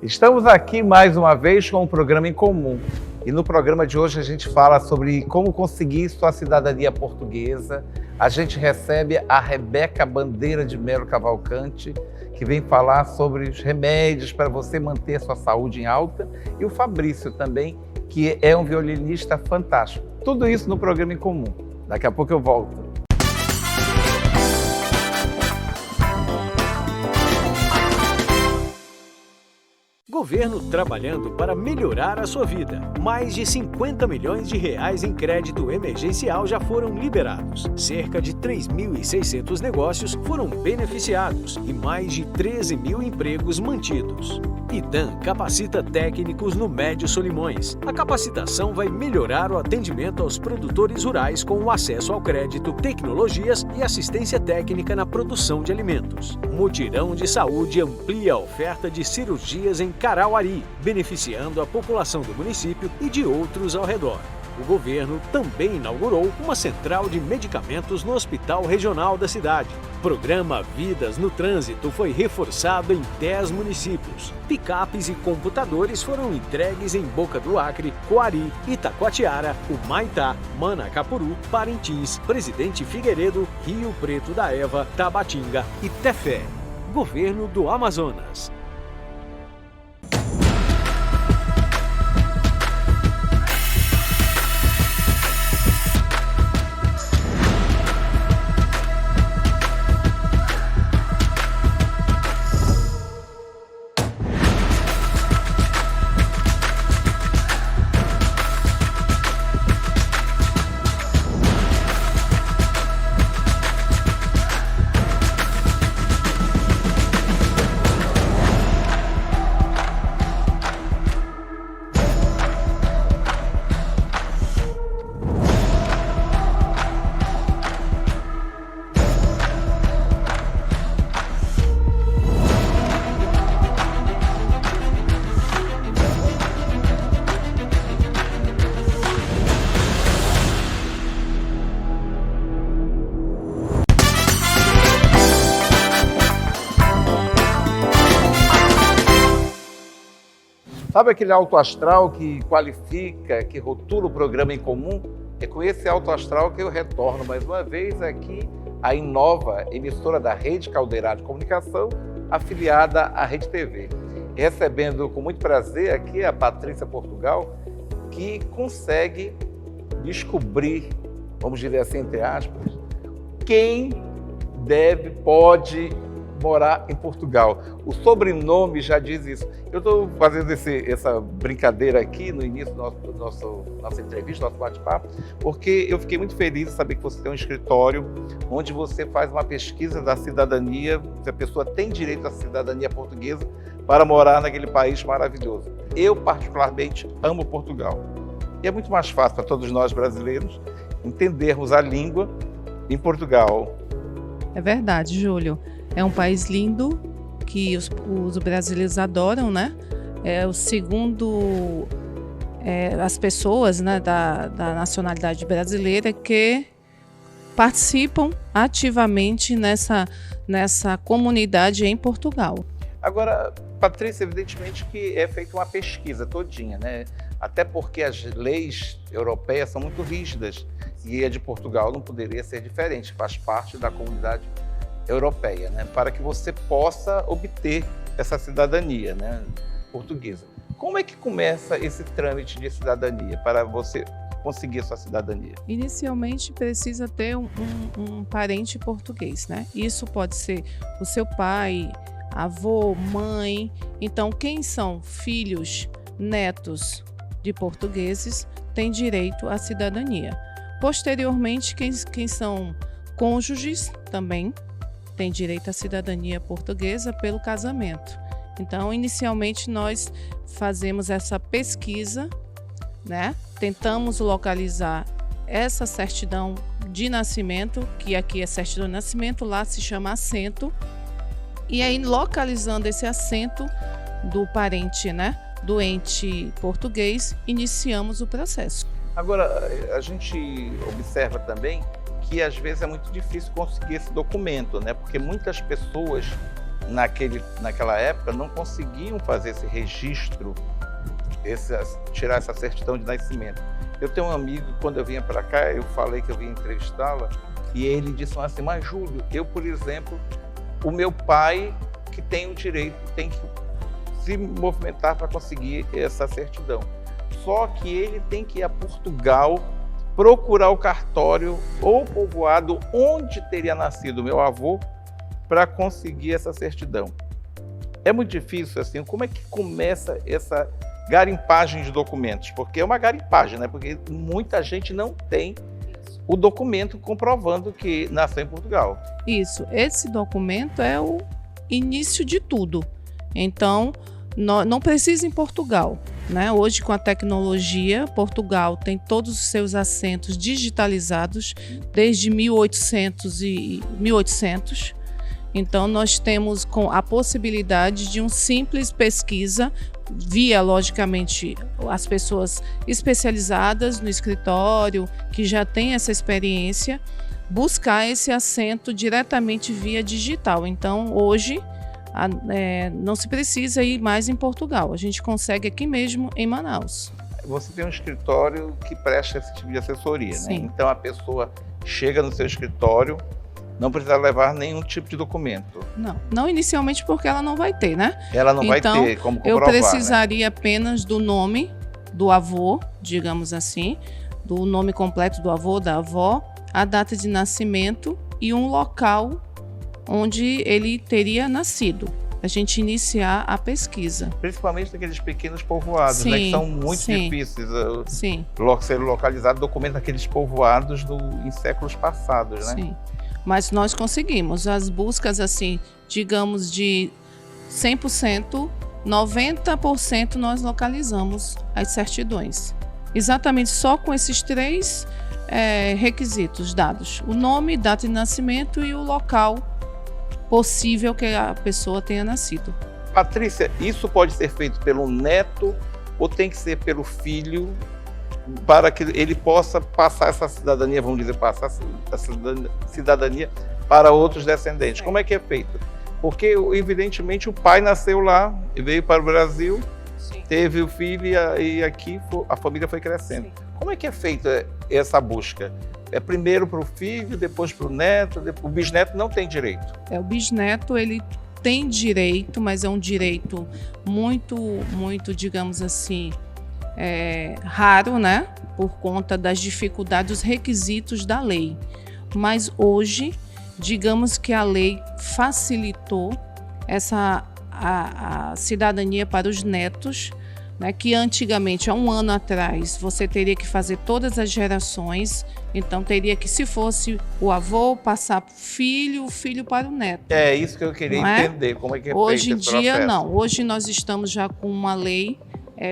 Estamos aqui mais uma vez com um programa em comum. E no programa de hoje a gente fala sobre como conseguir sua cidadania portuguesa. A gente recebe a Rebeca Bandeira de Melo Cavalcante, que vem falar sobre os remédios para você manter sua saúde em alta, e o Fabrício também, que é um violinista fantástico. Tudo isso no programa em comum. Daqui a pouco eu volto. Governo trabalhando para melhorar a sua vida. Mais de 50 milhões de reais em crédito emergencial já foram liberados. Cerca de 3.600 negócios foram beneficiados e mais de 13 mil empregos mantidos. IDAM capacita técnicos no Médio Solimões. A capacitação vai melhorar o atendimento aos produtores rurais com o acesso ao crédito, tecnologias e assistência técnica na produção de alimentos. Mutirão de Saúde amplia a oferta de cirurgias em Carauari, beneficiando a população do município e de outros ao redor. O governo também inaugurou uma central de medicamentos no Hospital Regional da cidade. Programa Vidas no Trânsito foi reforçado em 10 municípios. Picapes e computadores foram entregues em Boca do Acre, Coari, Itacoatiara, Humaitá, Manacapuru, Parintins, Presidente Figueiredo, Rio Preto da Eva, Tabatinga e Tefé. Governo do Amazonas. Sabe aquele alto astral que qualifica, que rotula o programa em comum? É com esse alto astral que eu retorno mais uma vez aqui à Inova, emissora da Rede Caldeirá de Comunicação, afiliada à Rede TV. E recebendo com muito prazer aqui a Patrícia Portugal, que consegue descobrir, vamos dizer assim, entre aspas, quem pode morar em Portugal. O sobrenome já diz isso. Eu estou fazendo essa brincadeira aqui no início da nossa entrevista, nosso bate-papo, porque eu fiquei muito feliz de saber que você tem um escritório onde você faz uma pesquisa da cidadania, se a pessoa tem direito à cidadania portuguesa para morar naquele país maravilhoso. Eu, particularmente, amo Portugal. E é muito mais fácil para todos nós brasileiros entendermos a língua em Portugal. É verdade, Júlio. É um país lindo, que os brasileiros adoram, né? É o segundo, as pessoas, né, da nacionalidade brasileira que participam ativamente nessa comunidade em Portugal. Agora, Patrícia, evidentemente que é feita uma pesquisa todinha, né? Até porque as leis europeias são muito rígidas e a de Portugal não poderia ser diferente, faz parte da comunidade europeia, né? Para que você possa obter essa cidadania, né, portuguesa. Como é que começa esse trâmite de cidadania para você conseguir sua cidadania? Inicialmente precisa ter um parente português, né? Isso pode ser o seu pai, avô, mãe. Então, quem são filhos, netos de portugueses têm direito à cidadania. Posteriormente, quem são cônjuges também tem direito à cidadania portuguesa pelo casamento. Então, inicialmente, nós fazemos essa pesquisa, né? Tentamos localizar essa certidão de nascimento, que aqui é certidão de nascimento, lá se chama assento. E aí, localizando esse assento do parente, né, do ente português, iniciamos o processo. Agora, a gente observa também que às vezes é muito difícil conseguir esse documento, né? Porque muitas pessoas naquela época, não conseguiam fazer esse registro, tirar essa certidão de nascimento. Eu tenho um amigo, quando eu vinha para cá, eu falei que eu vinha entrevistá-la, e ele disse assim, mas Júlio, eu, por exemplo, o meu pai, que tem o direito, tem que se movimentar para conseguir essa certidão. Só que ele tem que ir a Portugal, procurar o cartório ou povoado onde teria nascido o meu avô para conseguir essa certidão. É muito difícil, assim, como é que começa essa garimpagem de documentos? Porque é uma garimpagem, né? Porque muita gente não tem o documento comprovando que nasceu em Portugal. Isso, esse documento é o início de tudo. Então, não precisa em Portugal, né? Hoje, com a tecnologia, Portugal tem todos os seus assentos digitalizados desde 1800. Então, nós temos a possibilidade de uma simples pesquisa via, logicamente, as pessoas especializadas no escritório, que já têm essa experiência, buscar esse assento diretamente via digital. Então, hoje, não se precisa ir mais em Portugal. A gente consegue aqui mesmo em Manaus. Você tem um escritório que presta esse tipo de assessoria, né? Então, a pessoa chega no seu escritório, não precisa levar nenhum tipo de documento. Não inicialmente porque ela não vai ter, né? Ela não vai ter como comprovar, eu precisaria apenas do nome do avô, digamos assim, do nome completo do avô, da avó, a data de nascimento e um local onde ele teria nascido. A gente iniciar a pesquisa. Principalmente naqueles pequenos povoados, né, que são muito difíceis ser localizado documento daqueles povoados em séculos passados, né? Sim. Mas nós conseguimos. As buscas, assim, digamos, de 100%, 90% nós localizamos as certidões. Exatamente só com esses 3 requisitos dados. O nome, data de nascimento e o local possível que a pessoa tenha nascido. Patrícia, isso pode ser feito pelo neto ou tem que ser pelo filho para que ele possa passar essa cidadania, vamos dizer, passar essa cidadania para outros descendentes? Como é que é feito? Porque, evidentemente, o pai nasceu lá, veio para o Brasil, teve o filho e aqui a família foi crescendo. Como é que é feita essa busca? É primeiro para o filho, depois para o neto, o bisneto não tem direito? O bisneto, ele tem direito, mas é um direito muito, muito, digamos assim, raro, né? Por conta das dificuldades, dos requisitos da lei. Mas hoje, digamos que a lei facilitou a cidadania para os netos, né, que antigamente, há um ano atrás, você teria que fazer todas as gerações, então teria que, se fosse o avô, passar para o filho para o neto. É isso que eu queria entender, como é que é feito esse processo. Hoje em dia, não. Hoje nós estamos já com uma lei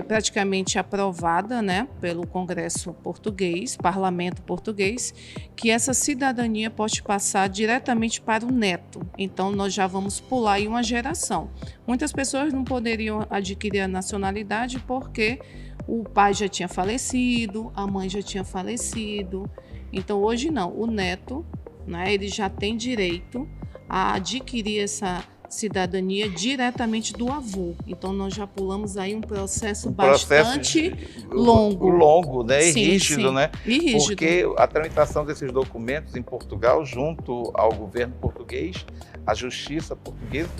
praticamente aprovada, né, pelo Congresso português, Parlamento português, que essa cidadania pode passar diretamente para o neto. Então, nós já vamos pular aí uma geração. Muitas pessoas não poderiam adquirir a nacionalidade porque o pai já tinha falecido, a mãe já tinha falecido. Então, hoje não. O neto, né, ele já tem direito a adquirir essa cidadania diretamente do avô. Então, nós já pulamos aí um processo bastante longo. Longo, né? E rígido, sim. né? E rígido. Porque a tramitação desses documentos em Portugal, junto ao governo português, à justiça portuguesa,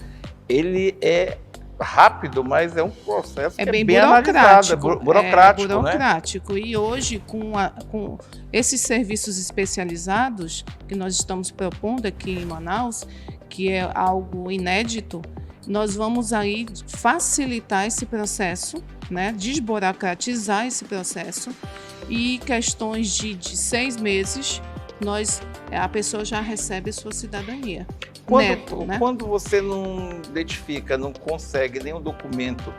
ele é rápido, mas é um processo que é bem burocrático. Burocrático, né? E hoje, com esses serviços especializados que nós estamos propondo aqui em Manaus, que é algo inédito, nós vamos aí facilitar esse processo, né? Desburocratizar esse processo, e questões de 6 meses, a pessoa já recebe sua cidadania. Quando você não identifica, não consegue nenhum documento,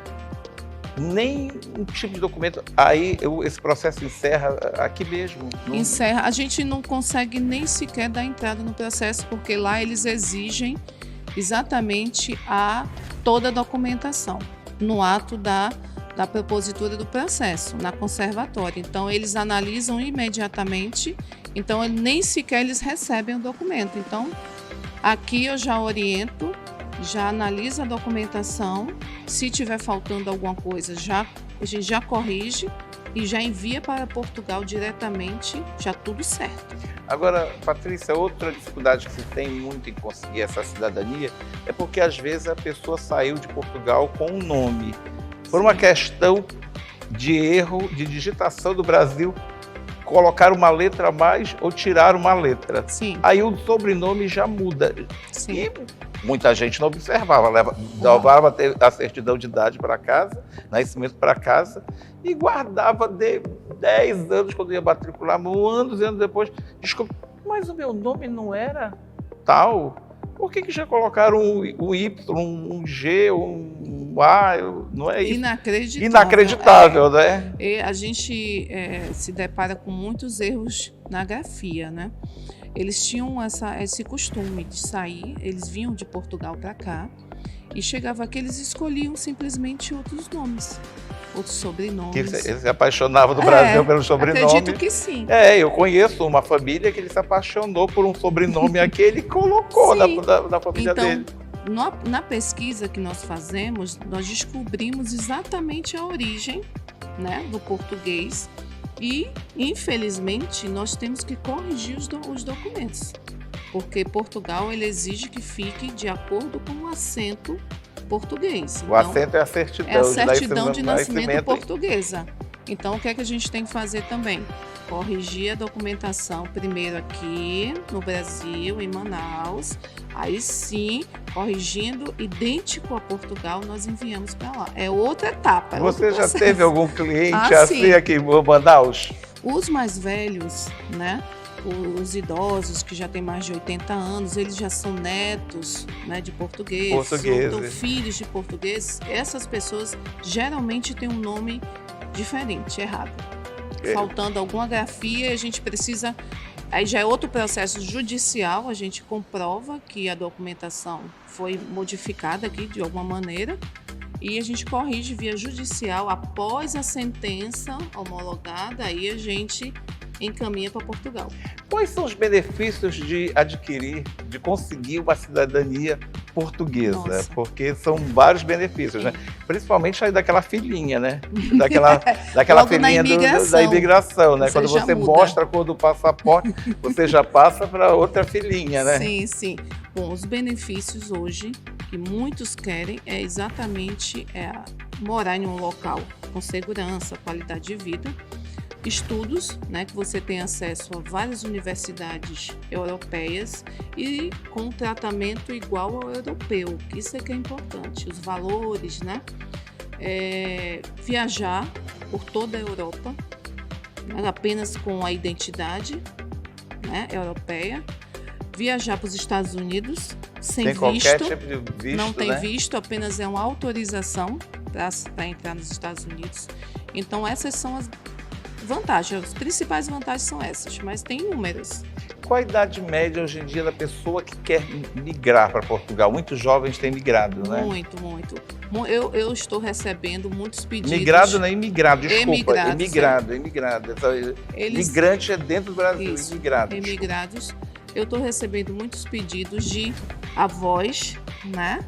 nem um tipo de documento, aí esse processo encerra aqui mesmo? Encerra. A gente não consegue nem sequer dar entrada no processo, porque lá eles exigem exatamente toda a documentação no ato da propositura do processo, na conservatória. Então, eles analisam imediatamente, então nem sequer eles recebem o documento. Então, aqui eu já oriento, já analisa a documentação, se tiver faltando alguma coisa, a gente já corrige e já envia para Portugal diretamente, já tudo certo. Agora, Patrícia, outra dificuldade que se tem muito em conseguir essa cidadania é porque às vezes a pessoa saiu de Portugal com um nome. Por uma questão de erro de digitação do Brasil, colocar uma letra a mais ou tirar uma letra. Sim. Aí o sobrenome já muda. Sim. E muita gente não observava, levava a certidão de idade para casa, nascimento para casa, e guardava de 10 anos, quando ia matricular, anos e anos depois, descobriu, mas o meu nome não era tal. Por que já colocaram um Y, um G, um A? Não é isso? Inacreditável. Inacreditável, né? E a gente se depara com muitos erros na grafia, né? Eles tinham esse costume de sair, eles vinham de Portugal para cá, e chegava aqui, eles escolhiam simplesmente outros nomes, outros sobrenomes. Eles se apaixonavam do Brasil pelo sobrenome. Acredito que sim. Eu conheço uma família que ele se apaixonou por um sobrenome aqui, ele colocou na família dele. Na pesquisa que nós fazemos, nós descobrimos exatamente a origem, né, do português e, infelizmente, nós temos que corrigir os documentos, porque Portugal ele exige que fique de acordo com o acento português. O acento é a certidão, de nascimento portuguesa. Então, o que é que a gente tem que fazer também? Corrigir a documentação primeiro aqui no Brasil, em Manaus. Aí sim, corrigindo, idêntico a Portugal, nós enviamos para lá. É outra etapa. Você já teve algum cliente assim aqui em Manaus? Os mais velhos, né? Os idosos que já têm mais de 80 anos, eles já são netos, né, de portugueses, ou filhos de portugueses. Essas pessoas geralmente têm um nome diferente, errado. Faltando alguma grafia, a gente precisa... Aí já é outro processo judicial, a gente comprova que a documentação foi modificada aqui de alguma maneira e a gente corrige via judicial. Após a sentença homologada, aí a gente encaminha para Portugal. Quais são os benefícios de conseguir uma cidadania portuguesa? Nossa. Porque são vários benefícios, né? Principalmente aí daquela filhinha, né? Daquela filhinha da imigração, né? Quando você mostra a cor do passaporte, você já passa para outra filhinha, né? Sim, sim. Bom, os benefícios hoje que muitos querem é exatamente morar em um local com segurança, qualidade de vida. Estudos, né, que você tem acesso a várias universidades europeias e com um tratamento igual ao europeu, isso é que é importante, os valores, né? Viajar por toda a Europa, né, apenas com a identidade, né, europeia, viajar para os Estados Unidos sem visto, qualquer tipo de visto, não tem, né? Visto, apenas é uma autorização para entrar nos Estados Unidos. Então essas são as vantagens, as principais vantagens são essas, mas tem inúmeras. Qual a idade média hoje em dia da pessoa que quer migrar para Portugal? Muitos jovens têm migrado, né? Muito. Eu estou recebendo muitos pedidos. Migrado não é imigrado, desculpa. Imigrado. Migrante é dentro do Brasil, imigrado. Imigrados. Eu estou recebendo muitos pedidos de avós, né?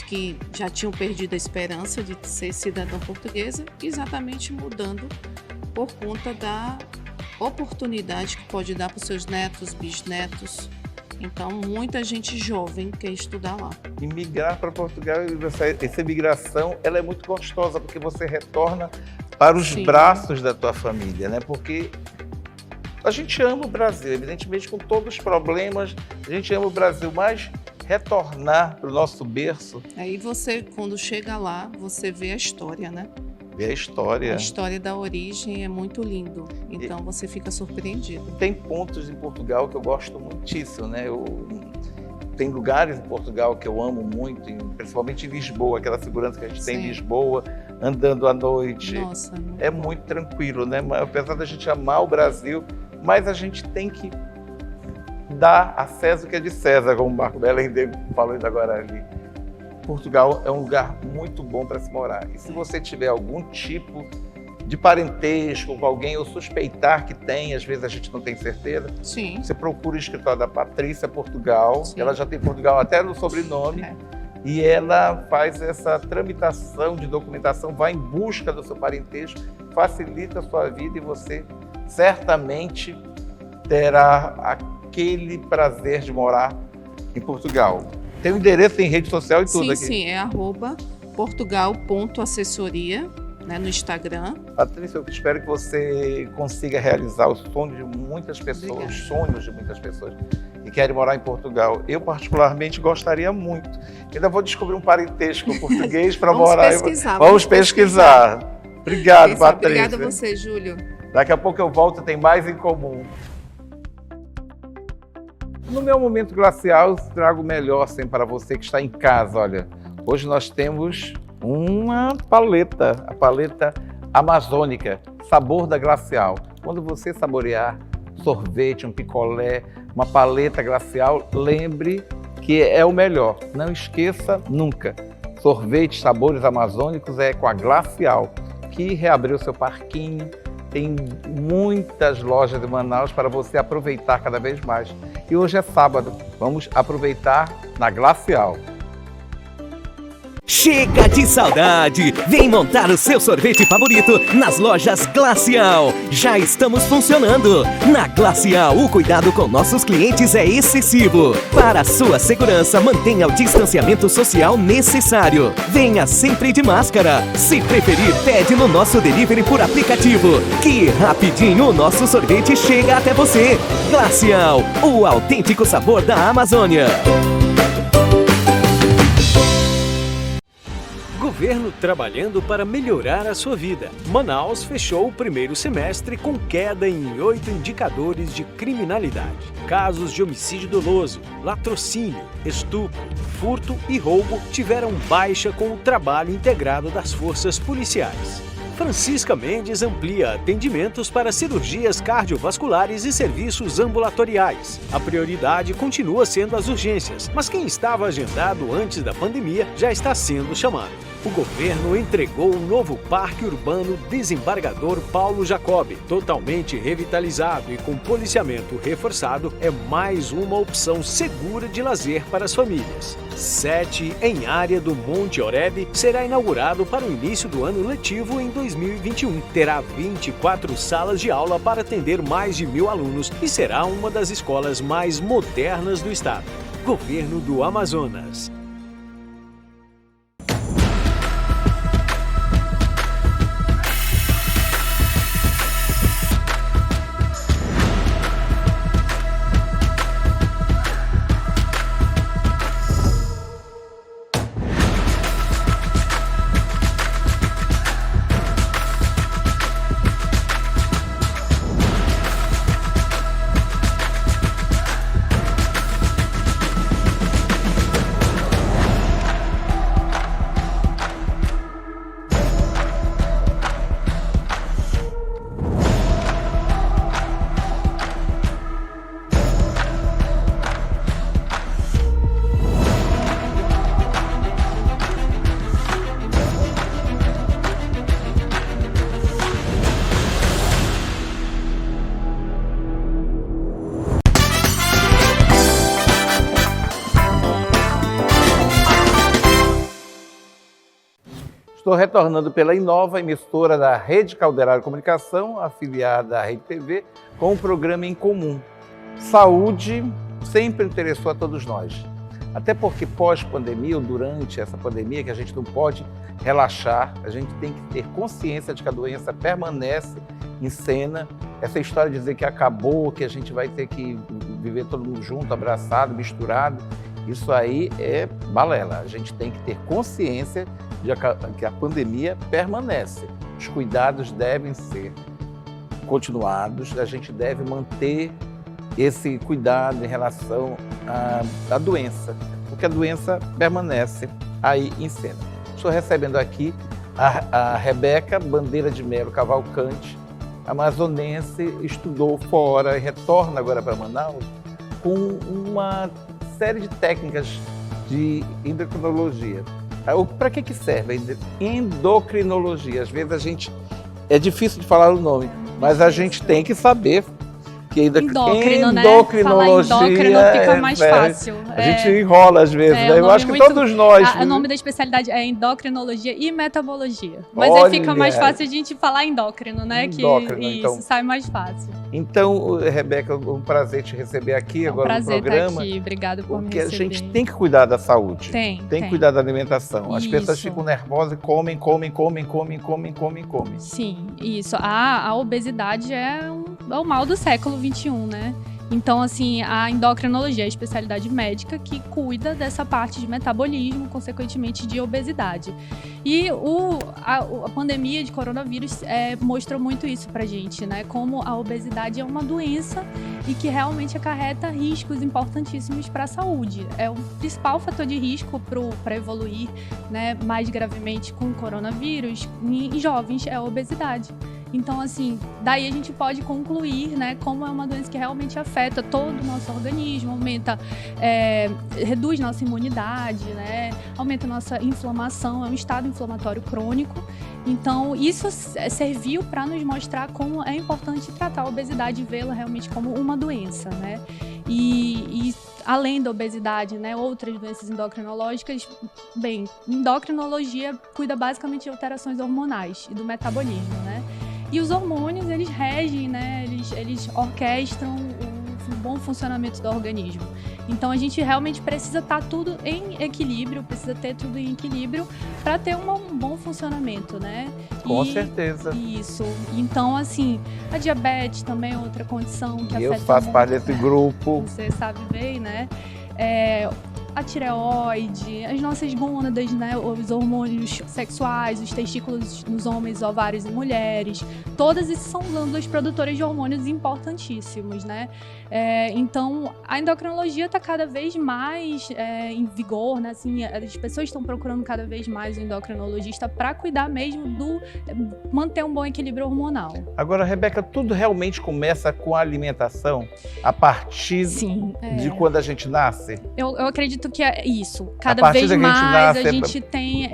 Que já tinham perdido a esperança de ser cidadã portuguesa, exatamente mudando por conta da oportunidade que pode dar para os seus netos, bisnetos. Então, muita gente jovem quer estudar lá. E migrar para Portugal, essa migração, ela é muito gostosa, porque você retorna para os braços da tua família, né? Porque a gente ama o Brasil, evidentemente, com todos os problemas, a gente ama o Brasil, mas retornar para o nosso berço... Aí você, quando chega lá, você vê a história, né? Ver a história. A história da origem é muito lindo, então você fica surpreendido. Tem pontos em Portugal que eu gosto muitíssimo, né? Tem lugares em Portugal que eu amo muito, principalmente em Lisboa, aquela segurança que a gente tem em Lisboa, andando à noite. Nossa, é muito tranquilo, né? Apesar da gente amar o Brasil, mas a gente tem que dar a César o que é de César, como o Marco Belém falou ainda agora ali. Portugal é um lugar muito bom para se morar. E se você tiver algum tipo de parentesco com alguém ou suspeitar que tem, às vezes a gente não tem certeza, você procura o escritório da Patrícia Portugal, ela já tem Portugal até no sobrenome, e ela faz essa tramitação de documentação, vai em busca do seu parentesco, facilita a sua vida e você certamente terá aquele prazer de morar em Portugal. Tem o endereço, tem rede social e tudo aqui. Sim, é @portugal.assessoria, né, no Instagram. Patrícia, eu espero que você consiga realizar os sonhos de muitas pessoas, Obrigada. os sonhos de muitas pessoas que querem morar em Portugal. Eu, particularmente, gostaria muito. Ainda vou descobrir um parentesco português para morar. Vamos pesquisar. Obrigado, Patrícia. Obrigada a você, Júlio. Daqui a pouco eu volto, tem mais em comum. No meu momento glacial, eu trago o melhor sempre para você que está em casa. Olha, hoje nós temos uma paleta, a paleta amazônica, sabor da glacial. Quando você saborear sorvete, um picolé, uma paleta glacial, lembre que é o melhor. Não esqueça nunca. Sorvete, sabores amazônicos é com a Glacial, que reabriu seu parquinho. Tem muitas lojas de Manaus para você aproveitar cada vez mais. E hoje é sábado, vamos aproveitar na Glacial. Chega de saudade! Vem montar o seu sorvete favorito nas lojas Glacial. Já estamos funcionando. Na Glacial, o cuidado com nossos clientes é excessivo. Para a sua segurança, mantenha o distanciamento social necessário. Venha sempre de máscara. Se preferir, pede no nosso delivery por aplicativo. Que rapidinho o nosso sorvete chega até você. Glacial, o autêntico sabor da Amazônia. Governo trabalhando para melhorar a sua vida. Manaus fechou o primeiro semestre com queda em 8 indicadores de criminalidade. Casos de homicídio doloso, latrocínio, estupro, furto e roubo tiveram baixa com o trabalho integrado das forças policiais. Francisca Mendes amplia atendimentos para cirurgias cardiovasculares e serviços ambulatoriais. A prioridade continua sendo as urgências, mas quem estava agendado antes da pandemia já está sendo chamado. O governo entregou um novo Parque Urbano Desembargador Paulo Jacob, totalmente revitalizado e com policiamento reforçado, é mais uma opção segura de lazer para as famílias. 7 em área do Monte Oreb será inaugurado para o início do ano letivo em 2021. Terá 24 salas de aula para atender mais de 1.000 alunos e será uma das escolas mais modernas do estado. Governo do Amazonas. Estou retornando pela Inova, emissora da Rede Caldeirada de Comunicação, afiliada à Rede TV, com um programa em comum. Saúde sempre interessou a todos nós. Até porque pós-pandemia ou durante essa pandemia, que a gente não pode relaxar, a gente tem que ter consciência de que a doença permanece em cena. Essa história de dizer que acabou, que a gente vai ter que viver todo mundo junto, abraçado, misturado, isso aí é balela. A gente tem que ter consciência de que a pandemia permanece. Os cuidados devem ser continuados, a gente deve manter esse cuidado em relação à doença, porque a doença permanece aí em cena. Estou recebendo aqui a Rebeca Bandeira de Melo Cavalcante, amazonense, estudou fora e retorna agora para Manaus com uma série de técnicas de endocrinologia. Para que serve a endocrinologia? Às vezes é difícil de falar o nome, mas a gente tem que saber Porque endócrino, né? endocrinologia, Falar endócrino fica mais fácil. A gente enrola às vezes, né? Eu acho que todos nós... O nome da especialidade é endocrinologia e metabologia. Mas aí fica mais fácil a gente falar endócrino, né? Endócrino, que então. isso sai mais fácil. Então, Rebeca, um prazer te receber aqui agora no programa. Estar aqui. Obrigada por me Porque receber. a gente tem que cuidar da saúde. Tem que cuidar da alimentação. As pessoas Isso. ficam nervosas e comem. Sim, isso. A obesidade é o mal do século XXI, né? Então, assim, a endocrinologia é a especialidade médica que cuida dessa parte de metabolismo, consequentemente de obesidade. E a pandemia de coronavírus mostrou muito isso pra gente, né? Como a obesidade é uma doença e que realmente acarreta riscos importantíssimos para a saúde. É o principal fator de risco para evoluir, né, mais gravemente com o coronavírus em jovens é a obesidade. Então, assim, daí a gente pode concluir, né, como é uma doença que realmente afeta todo o nosso organismo, reduz nossa imunidade, né, aumenta nossa inflamação, é um estado inflamatório crônico. Então, isso serviu para nos mostrar como é importante tratar a obesidade e vê-la realmente como uma doença, né? E além da obesidade, né, outras doenças endocrinológicas, bem, endocrinologia cuida basicamente de alterações hormonais e do metabolismo, né? E os hormônios, eles regem, né? Eles orquestram o bom funcionamento do organismo. Então, a gente realmente precisa estar tudo em equilíbrio, precisa ter tudo em equilíbrio para ter um bom funcionamento, né? Com certeza. Isso. Então, assim, a diabetes também é outra condição que afeta muito. Eu faço parte desse grupo. Você sabe bem, né? A tireoide, as nossas gônadas, né, os hormônios sexuais, os testículos nos homens, ovários e mulheres, todas essas são glândulas produtoras de hormônios importantíssimos, né? Então, a endocrinologia está cada vez mais em vigor, né? Assim, as pessoas estão procurando cada vez mais o endocrinologista para cuidar mesmo manter um bom equilíbrio hormonal. Agora, Rebeca, tudo realmente começa com a alimentação a partir de quando a gente nasce? Eu acredito que é isso. Cada vez mais a gente tem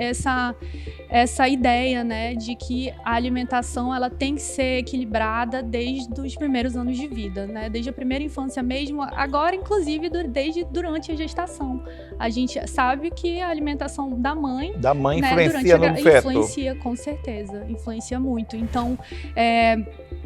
essa ideia, né, de que a alimentação ela tem que ser equilibrada desde os primeiros anos de vida, né, desde a primeira infância mesmo, agora inclusive desde durante a gestação. A gente sabe que a alimentação da mãe, né, influencia no feto. Influencia, com certeza, influencia muito. Então,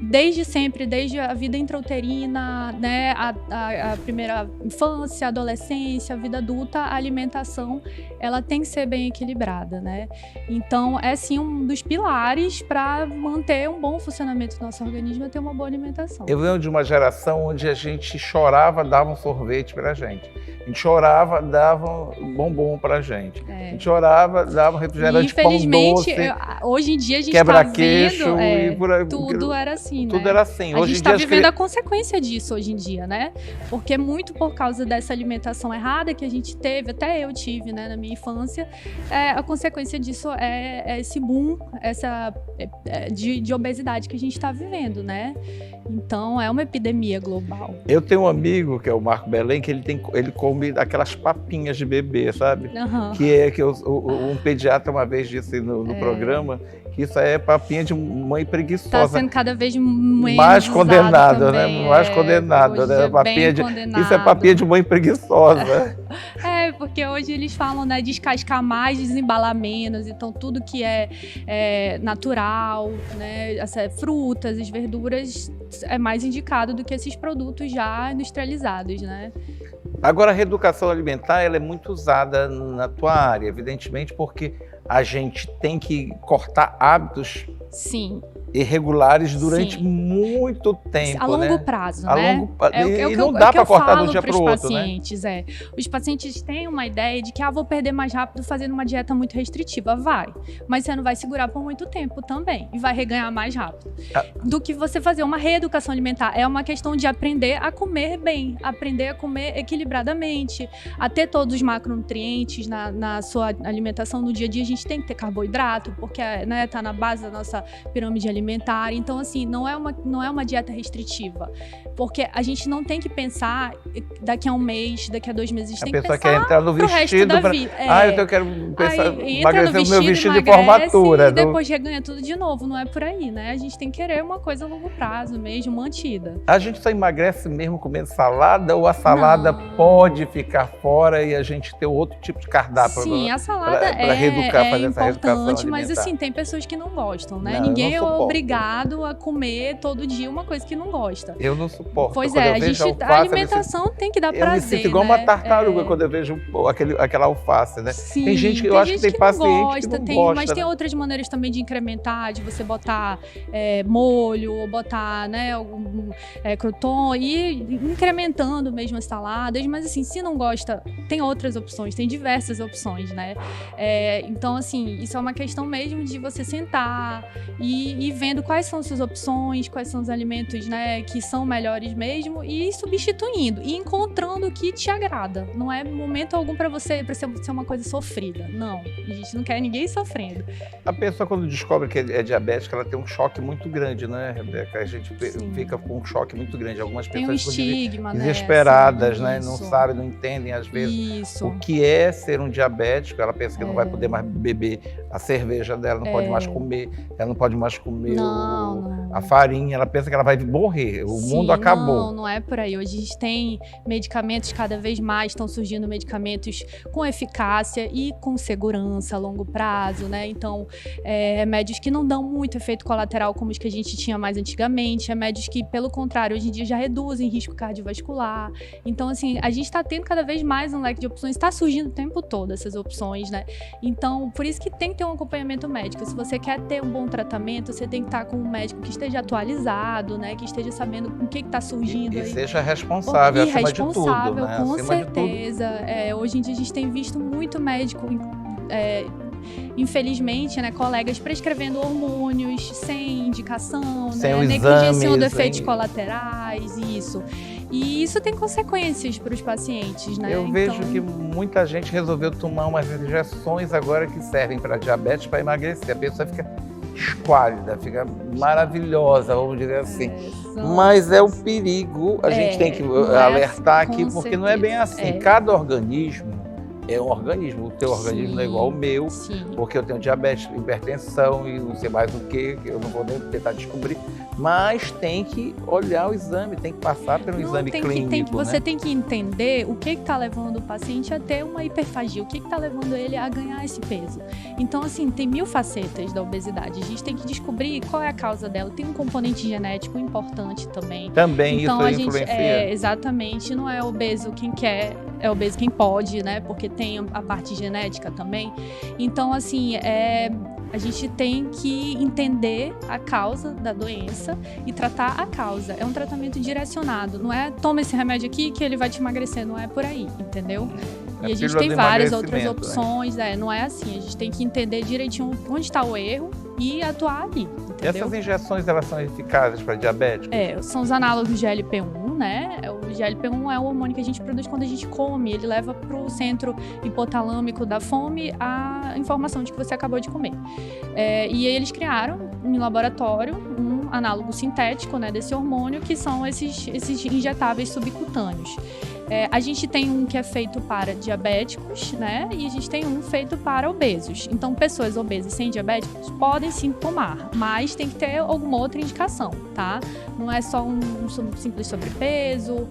desde sempre, desde a vida intrauterina, né, a primeira infância, a adolescência, a vida adulta, a alimentação ela tem que ser bem equilibrada, né? Então, é sim um dos pilares para manter um bom funcionamento do nosso organismo e ter uma boa alimentação. Eu venho de uma geração onde a gente chorava, dava um sorvete pra gente. A gente chorava, dava um bombom pra gente. A gente chorava, dava um refrigerante, pão doce. Infelizmente, hoje em dia a gente quebra-queixo e por aí. Tudo era assim, né? Tudo era assim. A gente está vivendo a consequência disso hoje em dia, né? Porque muito por causa dessa alimentação errada que a gente teve, até eu tive, né, na minha infância, a consequência disso é esse boom, de obesidade que a gente está vivendo, né? Então, é uma epidemia global. Eu tenho um amigo, que é o Marco Belém, que ele come aquelas papinhas de bebê, sabe? Uhum. Que um pediatra uma vez disse no programa que isso é papinha de mãe preguiçosa. Está sendo cada vez mais condenado, também, né? Mais condenado, né? Condenado. Isso é papinha de mãe preguiçosa. Porque hoje eles falam, né, descascar mais, desembalar menos. Então, tudo que é natural, né, frutas, as verduras, é mais indicado do que esses produtos já industrializados, né? Agora, a reeducação alimentar ela é muito usada na tua área, evidentemente, porque a gente tem que cortar hábitos irregulares durante muito tempo, a longo né? prazo, né? E não dá para cortar de um dia para o outro, pacientes, né? Os pacientes têm uma ideia de que vou perder mais rápido fazendo uma dieta muito restritiva. Vai, mas você não vai segurar por muito tempo também e vai reganhar mais rápido. Do que você fazer uma reeducação alimentar. É uma questão de aprender a comer bem, aprender a comer equilibradamente, a ter todos os macronutrientes na sua alimentação. No dia a dia a gente tem que ter carboidrato, porque, né, tá na base da nossa pirâmide alimentar. alimentar. Então, assim, não é uma dieta restritiva. Porque a gente não tem que pensar daqui a um mês, daqui a 2 meses. A gente tem que pensar quer entrar no pro resto da vida. eu quero pensar, emagrecer o meu vestido de emagrece, formatura. E depois reganha tudo de novo. Não é por aí, né? A gente tem que querer uma coisa a longo prazo mesmo, mantida. A gente só emagrece mesmo comendo salada ou a salada pode ficar fora e a gente ter outro tipo de cardápio? Sim, a salada fazer essa reeducação importante, mas alimentar. assim, tem pessoas que não gostam, né? Não, Ninguém é obrigado a comer todo dia uma coisa que não gosta. Eu não suporto. Pois é, a alimentação tem que dar prazer, eu me sinto igual uma tartaruga quando eu vejo aquela alface, né? Sim, tem gente que eu acho que tem paciente que não gosta. Mas tem outras maneiras também de incrementar, de você botar molho, ou botar, né, crouton, e incrementando mesmo as saladas. Mas assim, se não gosta, tem outras opções, tem diversas opções, né? Então, assim, isso é uma questão mesmo de você sentar e vendo quais são as suas opções, quais são os alimentos, né, que são melhores mesmo, e substituindo e encontrando o que te agrada. Não é momento algum para ser uma coisa sofrida. Não, a gente não quer ninguém sofrendo. A pessoa, quando descobre que é diabética, ela tem um choque muito grande, né, Rebeca? A gente fica com um choque muito grande. Algumas pessoas tem um estigma, desesperadas, né? Não sabem, não entendem às vezes o que é ser um diabético. Ela pensa que não vai poder mais beber a cerveja dela, não pode mais comer, ela não pode mais comer a farinha, ela pensa que ela vai morrer, o mundo acabou. Não é por aí. Hoje a gente tem medicamentos, cada vez mais estão surgindo medicamentos com eficácia e com segurança a longo prazo, né? Então, remédios que não dão muito efeito colateral como os que a gente tinha mais antigamente, remédios que, pelo contrário, hoje em dia já reduzem risco cardiovascular. Então, assim, a gente está tendo cada vez mais um leque de opções, está surgindo o tempo todo essas opções, né? Então, por isso que tem que ter um acompanhamento médico. Se você quer ter um bom tratamento, você tem que estar com um médico que esteja atualizado, né? Que esteja sabendo o que está surgindo. E seja responsável, acima de tudo, né? Com acima certeza. Hoje em dia a gente tem visto muito médico, infelizmente, né, colegas prescrevendo hormônios sem indicação, sem negligenciando efeitos colaterais, isso. E isso tem consequências para os pacientes, né? Eu vejo que muita gente resolveu tomar umas injeções agora que servem para diabetes, para emagrecer. A pessoa fica esquálida, fica maravilhosa, vamos dizer assim. Mas é o perigo, a gente tem que alertar aqui, porque certeza. Não é bem assim. Cada organismo é um organismo, o teu organismo não é igual ao meu, porque eu tenho diabetes, hipertensão e não sei mais o que eu não vou nem tentar descobrir, mas tem que olhar o exame, tem que passar pelo exame clínico. Você tem que entender o que está levando o paciente a ter uma hiperfagia, o que está levando ele a ganhar esse peso. Então, assim, tem 1000 facetas da obesidade, a gente tem que descobrir qual é a causa dela, tem um componente genético importante também. Também então, isso influencia? Exatamente, não é obeso quem quer, é obeso quem pode, né, porque tem a parte genética também. Então, assim, a gente tem que entender a causa da doença e tratar a causa. É um tratamento direcionado. Não é toma esse remédio aqui que ele vai te emagrecer. Não é por aí, entendeu? E a gente tem várias outras opções. Não é assim. A gente tem que entender direitinho onde está o erro e atuar ali, entendeu? E essas injeções, elas são eficazes para diabéticos? São os análogos de GLP-1, né? O GLP-1 é o hormônio que a gente produz quando a gente come. Ele leva para o centro hipotalâmico da fome a informação de que você acabou de comer. E aí eles criaram em laboratório um análogo sintético, né, desse hormônio, que são esses injetáveis subcutâneos. A gente tem um que é feito para diabéticos, né? E a gente tem um feito para obesos. Então, pessoas obesas sem diabéticos podem sim tomar, mas tem que ter alguma outra indicação, tá? Não é só um simples sobrepeso,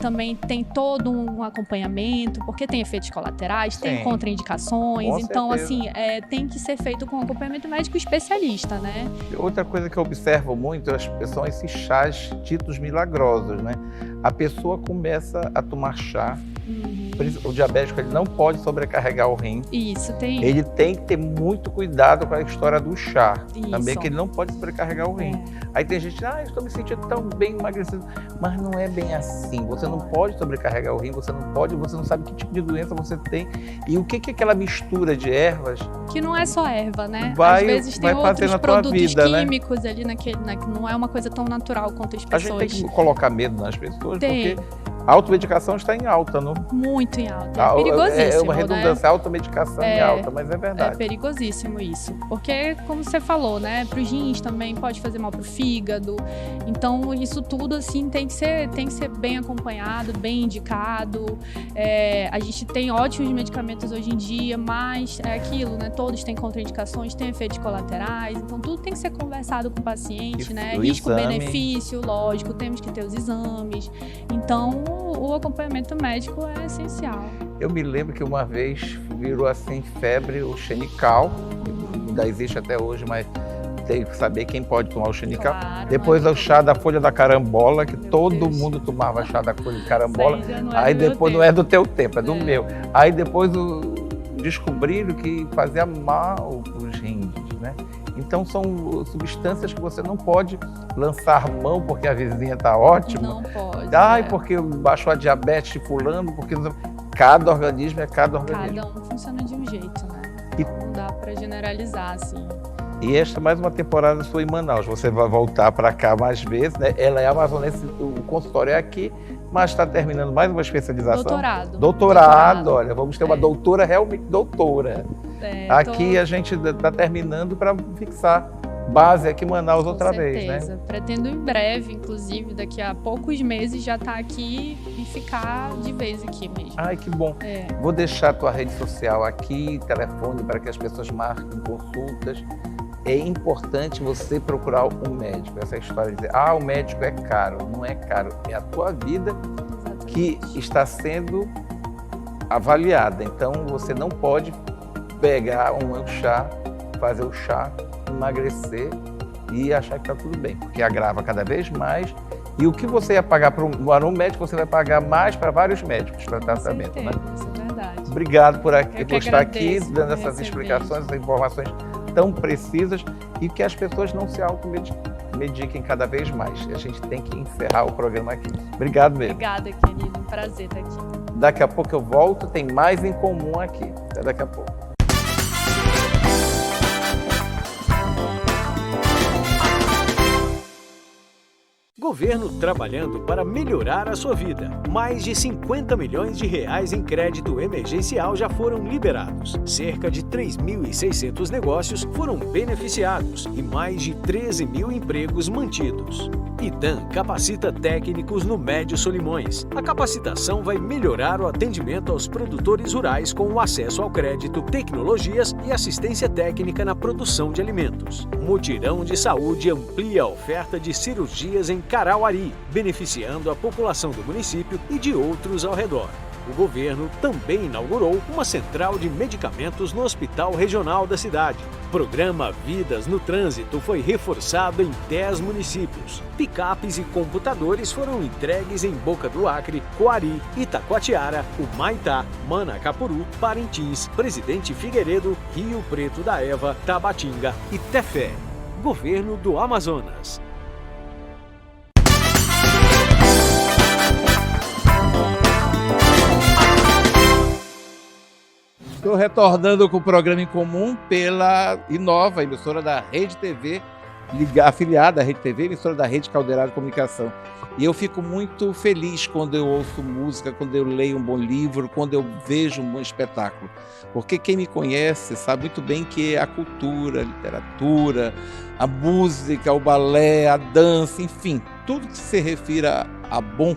também tem todo um acompanhamento, porque tem efeitos colaterais, tem contraindicações. Com então, certeza. assim, tem que ser feito com acompanhamento médico especialista, né? Outra coisa que eu observo muito são esses chás ditos milagrosos, né? A pessoa começa a tomar chá. O diabético, ele não pode sobrecarregar o rim. Isso, tem. Ele tem que ter muito cuidado com a história do chá. Isso. Também que ele não pode sobrecarregar o rim. Aí tem gente, estou me sentindo tão bem emagrecido. Mas não é bem assim. Você não pode sobrecarregar o rim, você não sabe que tipo de doença você tem. E o que é aquela mistura de ervas? Que não é só erva, né? Às vezes tem outros produtos químicos, né? ali naquele, não é uma coisa tão natural quanto as A pessoas. gente tem que colocar medo nas pessoas, porque A automedicação está em alta, não? Muito em alta. É perigosíssimo, É uma né? redundância, automedicação em alta, mas é verdade. É perigosíssimo isso. Porque, como você falou, né? Pro rins também pode fazer mal pro fígado. Então, isso tudo, assim, tem que ser bem acompanhado, bem indicado. A gente tem ótimos medicamentos hoje em dia, mas é aquilo, né? Todos têm contraindicações, têm efeitos colaterais. Então, tudo tem que ser conversado com o paciente, né? Risco-benefício, lógico, temos que ter os exames. Então, o acompanhamento médico é essencial. Eu me lembro que uma vez virou assim febre o xenical, ainda existe até hoje, mas tem que saber quem pode tomar o xenical. Claro, depois o chá da folha da carambola, que todo mundo tomava chá da folha de carambola. Aí depois não é do teu tempo, é do meu. Aí depois descobriram que fazia mal para os rins, né? Então são substâncias que você não pode lançar mão porque a vizinha está ótima. Não pode. Porque baixou a diabetes de fulano, porque cada organismo é cada organismo. Cada um funciona de um jeito, né? Não dá para generalizar, assim. E esta é mais uma temporada sua em Manaus. Você vai voltar para cá mais vezes, né? Ela é amazonense, o consultório é aqui, mas está terminando mais uma especialização. Doutorado. Olha, vamos ter uma doutora, realmente doutora. Aqui a gente está terminando para fixar base aqui em Manaus outra vez, né? Pretendo em breve, inclusive, daqui a poucos meses já estar aqui e ficar de vez aqui mesmo. Ai, que bom. Vou deixar a tua rede social aqui, telefone para que as pessoas marquem consultas. É importante você procurar um médico. Essa história de dizer, o médico é caro. Não é caro, é a tua vida que está sendo avaliada. Então, você não pode pegar um chá, fazer o chá, emagrecer e achar que está tudo bem, porque agrava cada vez mais. E o que você ia pagar para um médico, você vai pagar mais para vários médicos para tratamento, né? Isso é verdade. Obrigado por estar aqui, dando essas explicações, essas informações tão precisas e que as pessoas não se automediquem cada vez mais. A gente tem que encerrar o programa aqui. Obrigado mesmo. Obrigada, querido. Um prazer estar aqui. Daqui a pouco eu volto, tem mais em comum aqui. Até daqui a pouco. Governo trabalhando para melhorar a sua vida. Mais de 50 milhões de reais em crédito emergencial já foram liberados. Cerca de 3.600 negócios foram beneficiados e mais de 13 mil empregos mantidos. Idam capacita técnicos no Médio Solimões. A capacitação vai melhorar o atendimento aos produtores rurais com o acesso ao crédito, tecnologias e assistência técnica na produção de alimentos. Mutirão de Saúde amplia a oferta de cirurgias em Carauari, beneficiando a população do município e de outros ao redor. O governo também inaugurou uma central de medicamentos no Hospital Regional da cidade. Programa Vidas no Trânsito foi reforçado em 10 municípios. Picapes e computadores foram entregues em Boca do Acre, Coari, Itacoatiara, Humaitá, Manacapuru, Parintins, Presidente Figueiredo, Rio Preto da Eva, Tabatinga e Tefé. Governo do Amazonas. Estou retornando com o programa em comum pela Inova, emissora da Rede TV, afiliada à Rede TV, emissora da Rede Caldeirada de Comunicação. E eu fico muito feliz quando eu ouço música, quando eu leio um bom livro, quando eu vejo um bom espetáculo. Porque quem me conhece sabe muito bem que a cultura, a literatura, a música, o balé, a dança, enfim, tudo que se refira a bom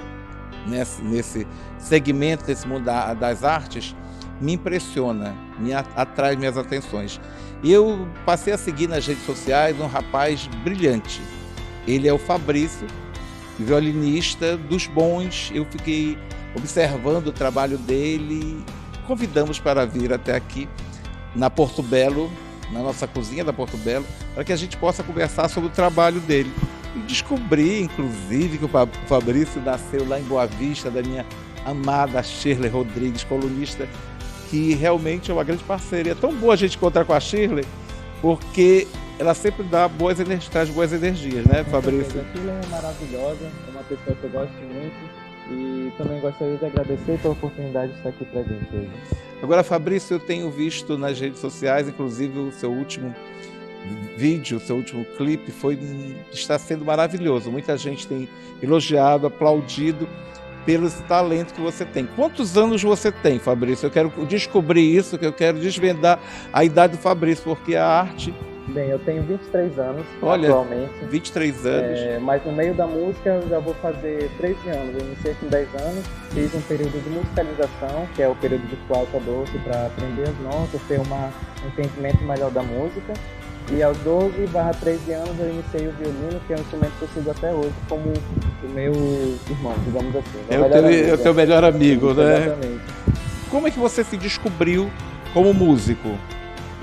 nesse segmento, nesse mundo das artes, me impressiona, me atrai minhas atenções. E eu passei a seguir nas redes sociais um rapaz brilhante. Ele é o Fabrício, violinista dos bons. Eu fiquei observando o trabalho dele. Convidamos para vir até aqui na Porto Belo, na nossa cozinha da Porto Belo, para que a gente possa conversar sobre o trabalho dele. E descobri, inclusive, que o Fabrício nasceu lá em Boa Vista, da minha amada Shirley Rodrigues, colunista, que realmente é uma grande parceria. É tão boa a gente encontrar com a Shirley, porque ela sempre traz boas energias, né, Fabrício? A Shirley é maravilhosa, é uma pessoa que eu gosto muito e também gostaria de agradecer pela oportunidade de estar aqui presente hoje. Agora, Fabrício, eu tenho visto nas redes sociais, inclusive o seu último vídeo, o seu último clipe está sendo maravilhoso. Muita gente tem elogiado, aplaudido pelo esse talento que você tem. Quantos anos você tem, Fabrício? Eu quero descobrir isso, que eu quero desvendar a idade do Fabrício, porque a arte... Bem, eu tenho 23 anos Olha, atualmente. 23 anos. Mas no meio da música eu já vou fazer 13 anos. Eu iniciei com 10 anos, fiz um período de musicalização, que é o período de flauta doce, para aprender as notas, ter um entendimento melhor da música. E aos 12/13 anos eu iniciei o violino, que é um instrumento que eu sigo até hoje como o meu irmão, digamos assim. É o teu melhor amigo, né? Exatamente. Como é que você se descobriu como músico?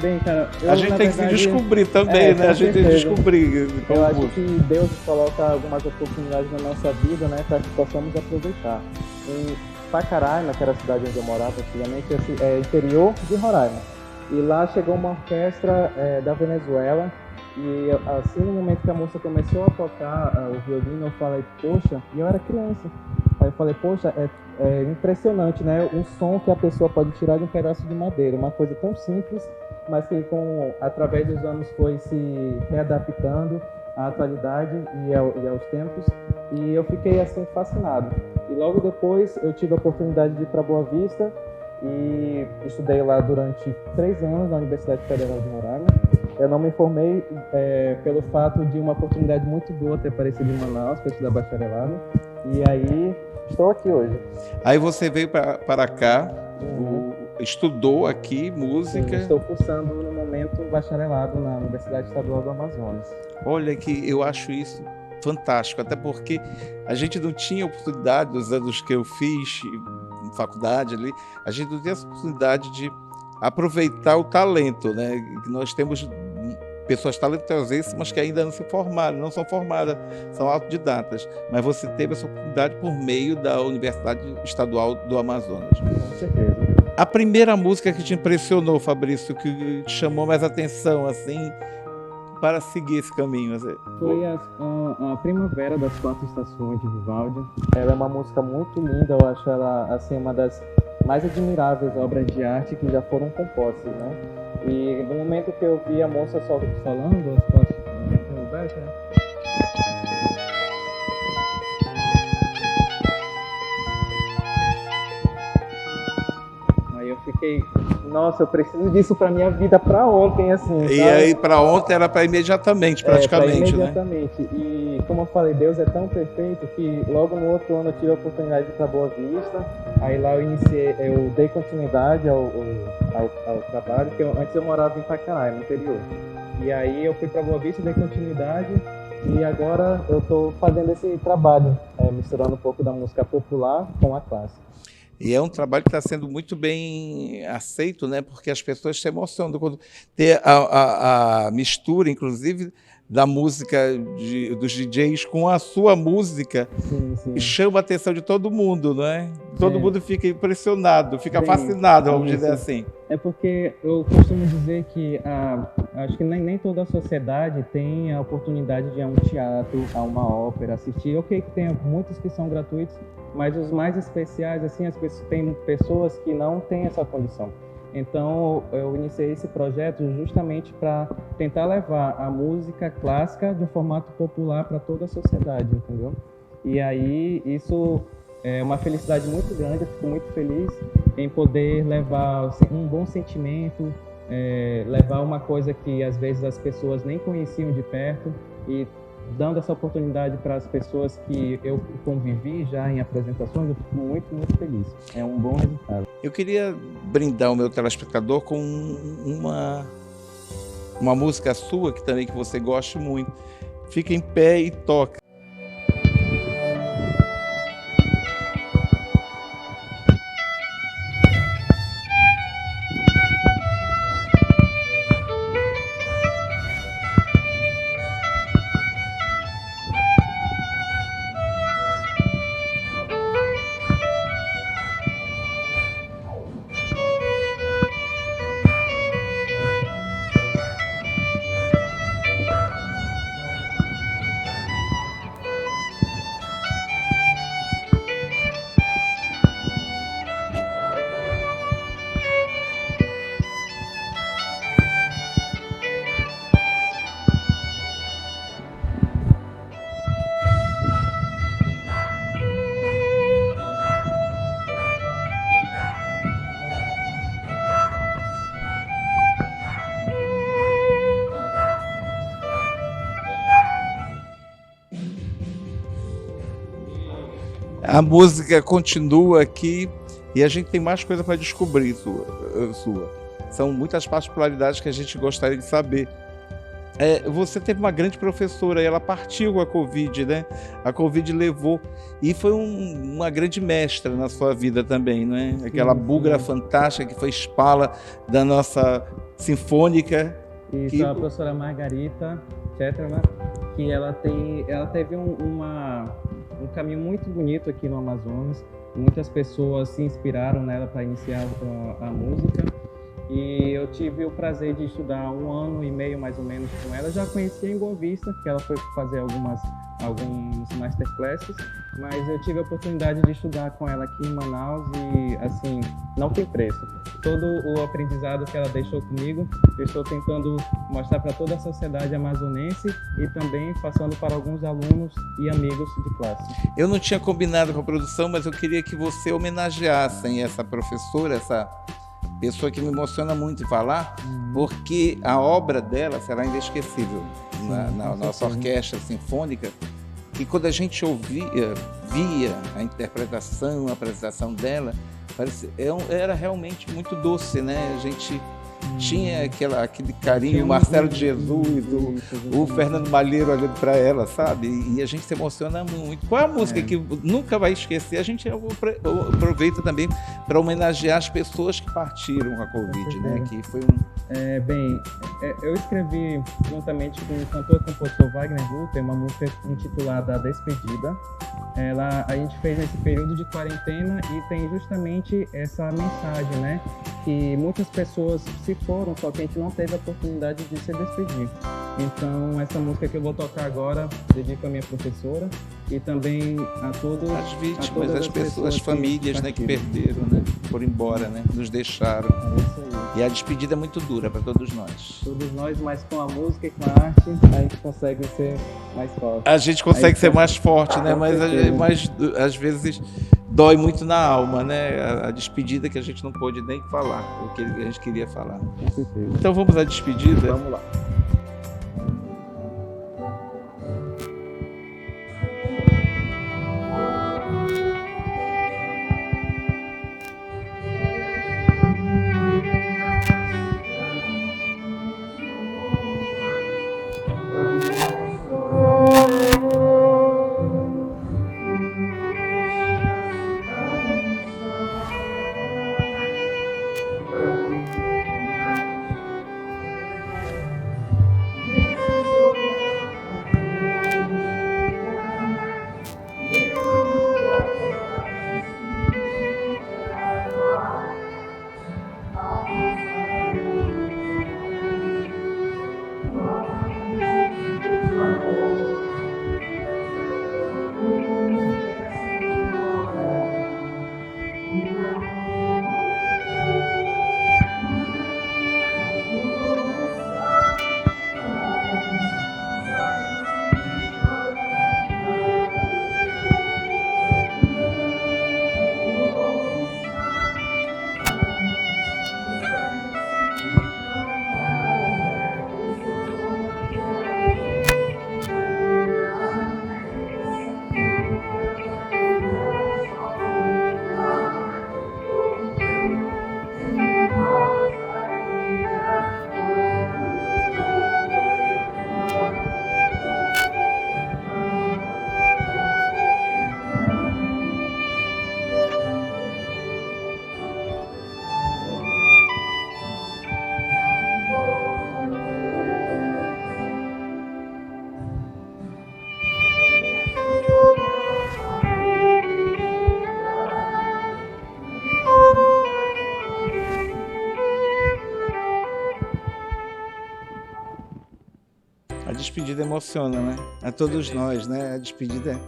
Bem, cara, A gente tem que se descobrir também, né? A gente tem que descobrir como Eu acho músico. que Deus coloca algumas oportunidades na nossa vida, né, para que possamos aproveitar. Em Pacaraima, que era a cidade onde eu morava antigamente, é interior de Roraima. E lá chegou uma orquestra da Venezuela. E assim, no momento que a moça começou a tocar o violino, eu falei, poxa, e eu era criança. Aí eu falei, poxa, é impressionante, né? O som que a pessoa pode tirar de um pedaço de madeira, uma coisa tão simples, mas que através dos anos foi se readaptando à atualidade e aos tempos. E eu fiquei assim fascinado. E logo depois eu tive a oportunidade de ir para Boa Vista e estudei lá durante 3 anos na Universidade Federal de Roraima. Eu não me formei pelo fato de uma oportunidade muito boa ter aparecido em Manaus para estudar bacharelado. E aí estou aqui hoje. Aí você veio para cá, estudou aqui música. Sim, estou cursando no momento bacharelado na Universidade Estadual do Amazonas. Olha que eu acho isso fantástico, até porque a gente não tinha oportunidade, nos anos que eu fiz faculdade ali, a gente não tinha essa oportunidade de aproveitar o talento, né? Nós temos pessoas talentosíssimas que ainda não se formaram, não são formadas, são autodidatas, mas você teve essa oportunidade por meio da Universidade Estadual do Amazonas. Com certeza. A primeira música que te impressionou, Fabrício, que te chamou mais atenção, assim, para seguir esse caminho? Foi a Primavera das 4 Estações de Vivaldi. Ela é uma música muito linda, eu acho ela assim, uma das mais admiráveis obras de arte que já foram compostas, né? E no momento que eu vi a moça solando as 4 estações, né? Aí eu fiquei, nossa, eu preciso disso para minha vida para ontem, assim. E sabe? aí para ontem era para imediatamente, praticamente, pra imediatamente, né? E como eu falei, Deus é tão perfeito que logo no outro ano eu tive a oportunidade de ir para Boa Vista. Aí lá eu dei continuidade ao trabalho, porque antes eu morava em Pacaraima, no interior. E aí eu fui para Boa Vista, dei continuidade. E agora eu estou fazendo esse trabalho, misturando um pouco da música popular com a clássica. E é um trabalho que está sendo muito bem aceito, né? Porque as pessoas se emocionam quando tem a mistura, inclusive, da música dos DJs com a sua música. Sim, sim. E chama a atenção de todo mundo, não é? Todo mundo fica impressionado, fica fascinado, vamos dizer assim. É porque eu costumo dizer que acho que nem toda a sociedade tem a oportunidade de ir a um teatro, a uma ópera, assistir. Ok, que tem muitos que são gratuitos, mas os mais especiais, assim, tem pessoas que não têm essa condição. Então, eu iniciei esse projeto justamente para tentar levar a música clássica de um formato popular para toda a sociedade, entendeu? E aí, isso é uma felicidade muito grande, eu fico muito feliz em poder levar um bom sentimento, levar uma coisa que às vezes as pessoas nem conheciam de perto e dando essa oportunidade para as pessoas que eu convivi já em apresentações, eu fico muito, muito feliz. É um bom resultado. Eu queria brindar o meu telespectador com uma música sua, que também que você goste muito. Fica em pé e toca. A música continua aqui e a gente tem mais coisa para descobrir sua. São muitas particularidades que a gente gostaria de saber. Você teve uma grande professora e ela partiu com a Covid, né? A Covid levou e foi uma grande mestra na sua vida também, não é? Aquela búlgara fantástica que foi espala da nossa sinfônica. Isso, a professora Margarita Chetterman, que ela teve um caminho muito bonito aqui no Amazonas. Muitas pessoas se inspiraram nela para iniciar a música. E eu tive o prazer de estudar 1 ano e meio mais ou menos com ela. Já conhecia em Boa Vista, que ela foi fazer alguns masterclasses, mas eu tive a oportunidade de estudar com ela aqui em Manaus e, assim, não tem preço. Todo o aprendizado que ela deixou comigo, eu estou tentando mostrar para toda a sociedade amazonense e também passando para alguns alunos e amigos de classe. Eu não tinha combinado com a produção, mas eu queria que você homenageasse essa professora, essa pessoa que me emociona muito em falar, porque a obra dela será inesquecível na nossa orquestra sinfônica, e quando a gente via a interpretação, a apresentação dela, era realmente muito doce, né? A gente tinha aquele carinho, o Marcelo de Jesus, o Fernando Malheiro olhando para ela, sabe? E a gente se emociona muito. Qual é a música que nunca vai esquecer? A gente aproveita também para homenagear as pessoas que partiram com a Covid, né? Que foi eu escrevi juntamente com o cantor e compositor Wagner Luther uma música intitulada A Despedida. A gente fez nesse período de quarentena e tem justamente essa mensagem, né? Que muitas pessoas se foram, só que a gente não teve a oportunidade de se despedir. Então, essa música que eu vou tocar agora, dedico à minha professora e também a todos... As vítimas, as pessoas, as famílias, né, que perderam, né? Foram embora, né? Nos deixaram. É isso aí. E a despedida é muito dura para todos nós. Todos nós, mas com a música e com a arte, a gente consegue ser mais forte. A gente consegue ser mais forte, né? Mas às vezes dói muito na alma, né? A despedida que a gente não pôde nem falar, o que a gente queria falar. Com certeza. Então vamos à despedida? Vamos lá. A despedida emociona, né? A todos nós, né? A despedida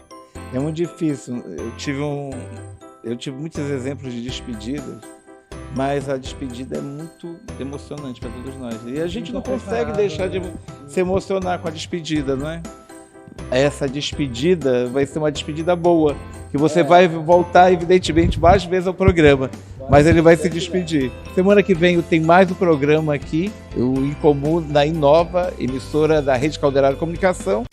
é muito difícil. Eu tive muitos exemplos de despedidas, mas a despedida é muito emocionante para todos nós. E a gente não consegue deixar de se emocionar com a despedida, não é? Essa despedida vai ser uma despedida boa, que você vai voltar, evidentemente, mais vezes ao programa, mas ele vai se despedir. Semana que vem tem mais um programa aqui, o Em Comum, na Inova, emissora da Rede Caldeirada de Comunicação.